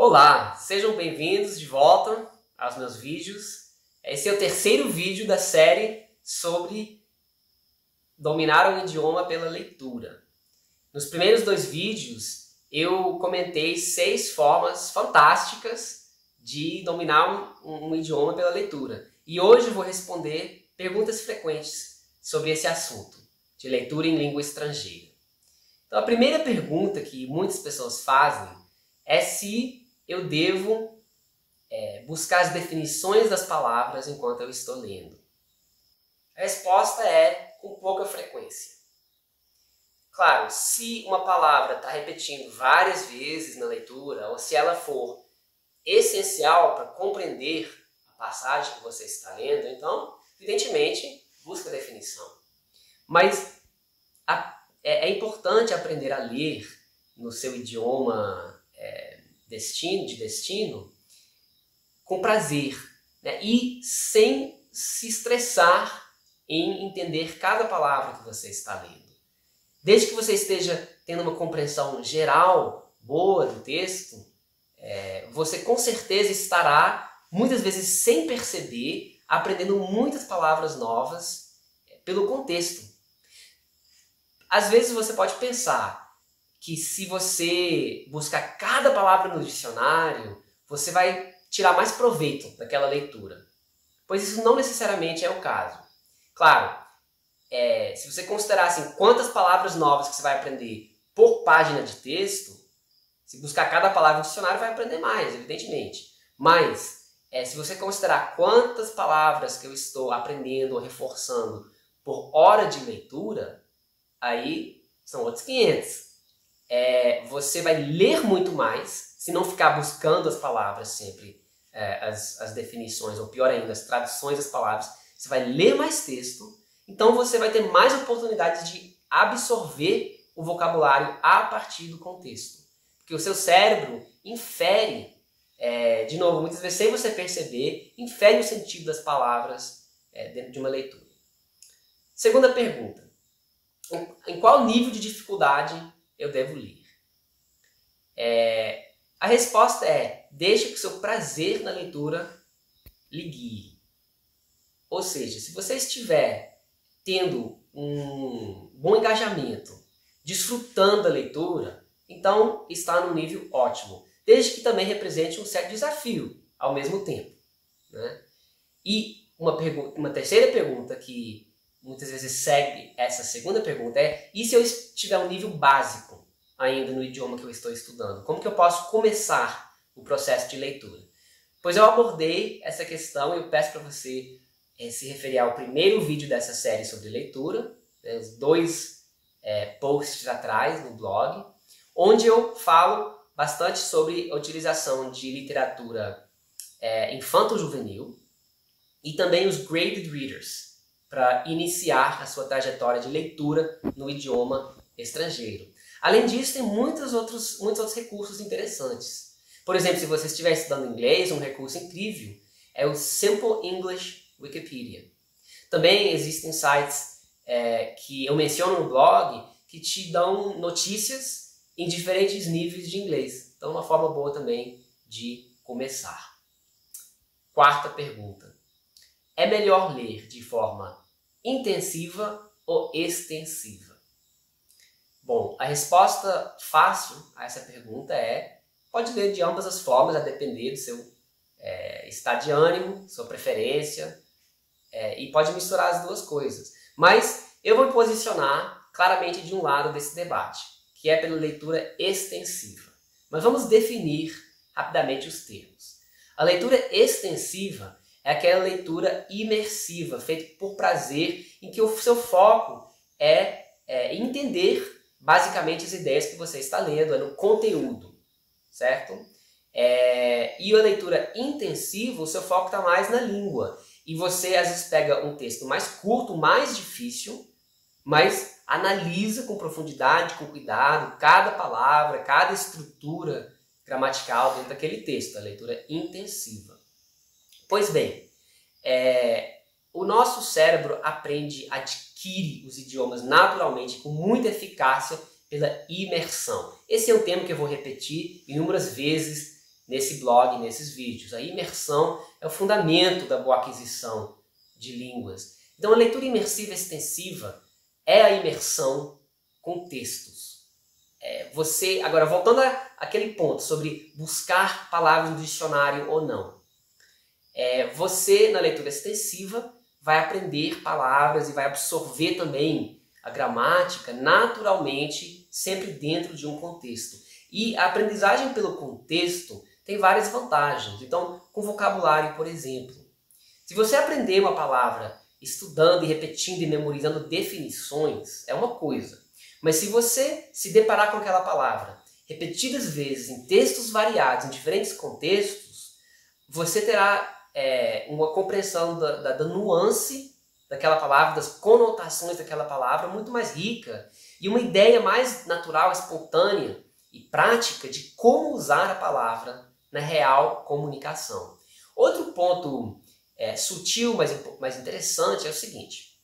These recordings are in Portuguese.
Olá, sejam bem-vindos de volta aos meus vídeos. Esse é o terceiro vídeo da série sobre dominar um idioma pela leitura. Nos primeiros dois vídeos eu comentei 6 formas fantásticas de dominar um idioma pela leitura. E hoje eu vou responder perguntas frequentes sobre esse assunto, de leitura em língua estrangeira. Então a primeira pergunta que muitas pessoas fazem é se eu devo buscar as definições das palavras enquanto eu estou lendo. A resposta é com pouca frequência. Claro, se uma palavra está repetindo várias vezes na leitura, ou se ela for essencial para compreender a passagem que você está lendo, então, evidentemente, busca a definição. Mas é importante aprender a ler no seu idioma de destino com prazer, né? E sem se estressar em entender cada palavra que você está lendo. Desde que você esteja tendo uma compreensão geral boa do texto, você com certeza estará, muitas vezes sem perceber, aprendendo muitas palavras novas pelo contexto. Às vezes você pode pensar que se você buscar cada palavra no dicionário, você vai tirar mais proveito daquela leitura. Pois isso não necessariamente é o caso. Claro, se você considerar assim, quantas palavras novas que você vai aprender por página de texto, se buscar cada palavra no dicionário vai aprender mais, evidentemente. Mas, se você considerar quantas palavras que eu estou aprendendo ou reforçando por hora de leitura, aí são outros 500. Você vai ler muito mais, se não ficar buscando as palavras sempre, as definições, ou pior ainda, as traduções das palavras. Você vai ler mais texto, então você vai ter mais oportunidades de absorver o vocabulário a partir do contexto. Porque o seu cérebro infere, de novo, muitas vezes sem você perceber, infere o sentido das palavras dentro de uma leitura. Segunda pergunta. Em qual nível de dificuldade eu devo ler? A resposta é: deixe que o seu prazer na leitura lhe guie. Ou seja, se você estiver tendo um bom engajamento, desfrutando da leitura, então está no nível ótimo, desde que também represente um certo desafio ao mesmo tempo, né? E uma terceira pergunta que muitas vezes segue essa segunda pergunta é: e se eu tiver um nível básico ainda no idioma que eu estou estudando? Como que eu posso começar o processo de leitura? Pois eu abordei essa questão e eu peço para você se referir ao primeiro vídeo dessa série sobre leitura, né, os 2 posts atrás no blog, onde eu falo bastante sobre a utilização de literatura infanto-juvenil e também os graded readers, para iniciar a sua trajetória de leitura no idioma estrangeiro. Além disso, tem muitos outros recursos interessantes. Por exemplo, se você estiver estudando inglês, um recurso incrível é o Simple English Wikipedia. Também existem sites que eu menciono no blog que te dão notícias em diferentes níveis de inglês. Então, uma forma boa também de começar. Quarta pergunta. É melhor ler de forma intensiva ou extensiva? Bom, a resposta fácil a essa pergunta pode ler de ambas as formas, a depender do seu estado de ânimo, sua preferência, e pode misturar as duas coisas. Mas eu vou me posicionar claramente de um lado desse debate, que é pela leitura extensiva. Mas vamos definir rapidamente os termos. A leitura extensiva é aquela leitura imersiva, feita por prazer, em que o seu foco é entender basicamente as ideias que você está lendo, no conteúdo, certo? E a leitura intensiva, o seu foco está mais na língua. E você às vezes pega um texto mais curto, mais difícil, mas analisa com profundidade, com cuidado, cada palavra, cada estrutura gramatical dentro daquele texto, a leitura intensiva. Pois bem, o nosso cérebro adquire os idiomas naturalmente, com muita eficácia, pela imersão. Esse é um tema que eu vou repetir inúmeras vezes nesse blog, nesses vídeos. A imersão é o fundamento da boa aquisição de línguas. Então a leitura imersiva extensiva é a imersão com textos. Agora voltando àquele ponto sobre buscar palavras no dicionário ou não. Você na leitura extensiva vai aprender palavras e vai absorver também a gramática naturalmente, sempre dentro de um contexto. E a aprendizagem pelo contexto tem várias vantagens. Então, com vocabulário, por exemplo. Se você aprender uma palavra estudando e repetindo e memorizando definições, é uma coisa. Mas se você se deparar com aquela palavra repetidas vezes em textos variados, em diferentes contextos, você terá uma compreensão da nuance daquela palavra, das conotações daquela palavra muito mais rica e uma ideia mais natural, espontânea e prática de como usar a palavra na real comunicação. Outro ponto sutil, mas interessante é o seguinte.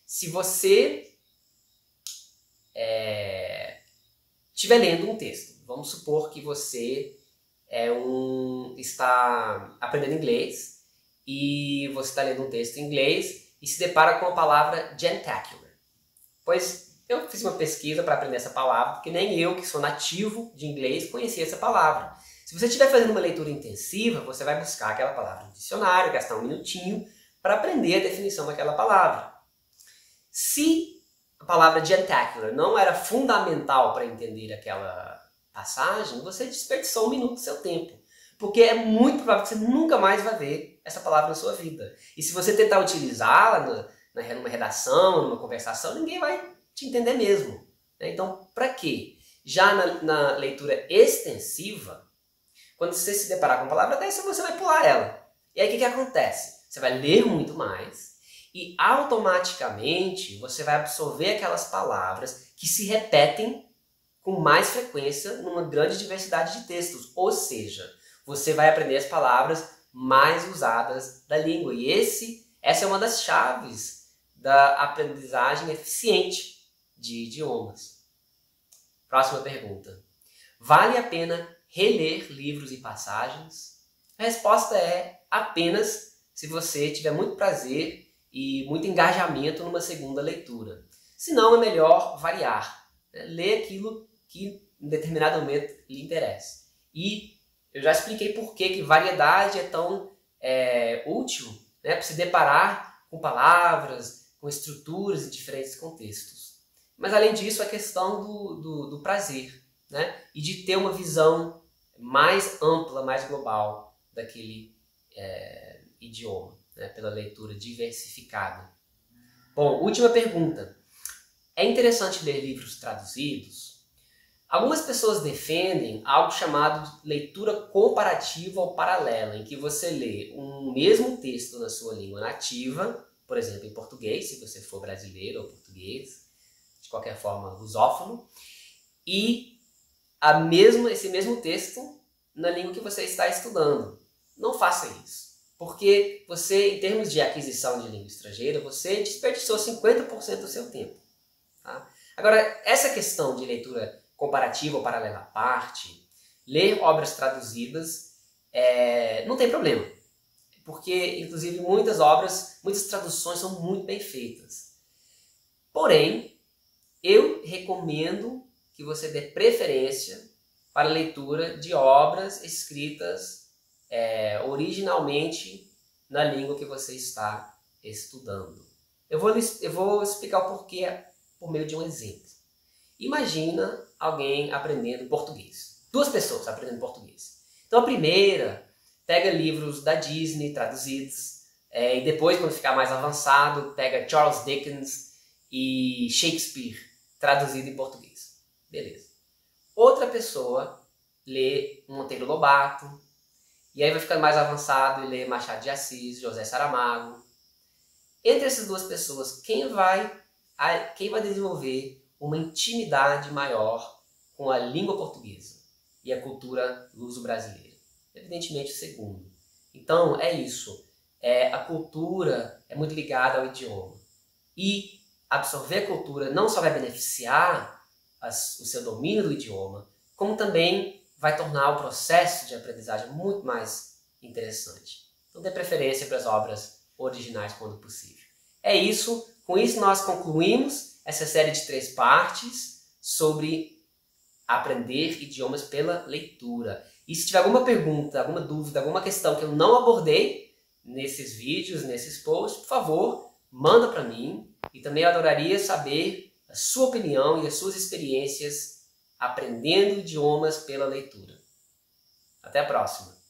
Se você estiver lendo um texto, vamos supor que você está aprendendo inglês e você está lendo um texto em inglês e se depara com a palavra gentacular. Pois eu fiz uma pesquisa para aprender essa palavra, porque nem eu, que sou nativo de inglês, conhecia essa palavra. Se você estiver fazendo uma leitura intensiva, você vai buscar aquela palavra no dicionário, gastar um minutinho para aprender a definição daquela palavra. Se a palavra gentacular não era fundamental para entender aquela passagem, você desperdiçou um minuto do seu tempo. Porque é muito provável que você nunca mais vai ver essa palavra na sua vida. E se você tentar utilizá-la numa redação, numa conversação, ninguém vai te entender mesmo. Então, para quê? Já na leitura extensiva, quando você se deparar com a palavra dessa, você vai pular ela. E aí o que acontece? Você vai ler muito mais e automaticamente você vai absorver aquelas palavras que se repetem com mais frequência numa grande diversidade de textos. Ou seja, você vai aprender as palavras mais usadas da língua. E essa é uma das chaves da aprendizagem eficiente de idiomas. Próxima pergunta. Vale a pena reler livros e passagens? A resposta é apenas se você tiver muito prazer e muito engajamento numa segunda leitura. Se não, é melhor variar. Ler aquilo que em determinado momento lhe interessa. E eu já expliquei por que variedade é tão útil, para se deparar com palavras, com estruturas em diferentes contextos. Mas além disso, a questão do prazer, e de ter uma visão mais ampla, mais global daquele idioma, pela leitura diversificada. Bom, última pergunta. É interessante ler livros traduzidos? Algumas pessoas defendem algo chamado de leitura comparativa ou paralela, em que você lê um mesmo texto na sua língua nativa, por exemplo, em português, se você for brasileiro ou português, de qualquer forma lusófono, e esse mesmo texto na língua que você está estudando. Não faça isso, porque você, em termos de aquisição de língua estrangeira, você desperdiçou 50% do seu tempo. Tá? Agora, essa questão de leitura comparativa ou paralela à parte, ler obras traduzidas não tem problema, porque inclusive muitas traduções são muito bem feitas. Porém, eu recomendo que você dê preferência para a leitura de obras escritas originalmente na língua que você está estudando. Eu vou explicar o porquê por meio de um exemplo. Imagina alguém aprendendo português. Duas pessoas aprendendo português. Então a primeira pega livros da Disney traduzidos e depois, quando ficar mais avançado, pega Charles Dickens e Shakespeare traduzido em português. Beleza. Outra pessoa lê Monteiro Lobato e aí vai ficando mais avançado e lê Machado de Assis, José Saramago. Entre essas duas pessoas, quem vai desenvolver uma intimidade maior com a língua portuguesa e a cultura luso-brasileira? Evidentemente o segundo. Então é isso. A cultura é muito ligada ao idioma. E absorver a cultura não só vai beneficiar o seu domínio do idioma, como também vai tornar o processo de aprendizagem muito mais interessante. Então dê preferência para as obras originais quando possível. É isso. Com isso nós concluímos essa série de 3 partes sobre aprender idiomas pela leitura. E se tiver alguma pergunta, alguma dúvida, alguma questão que eu não abordei nesses vídeos, nesses posts, por favor, manda para mim. E também eu adoraria saber a sua opinião e as suas experiências aprendendo idiomas pela leitura. Até a próxima!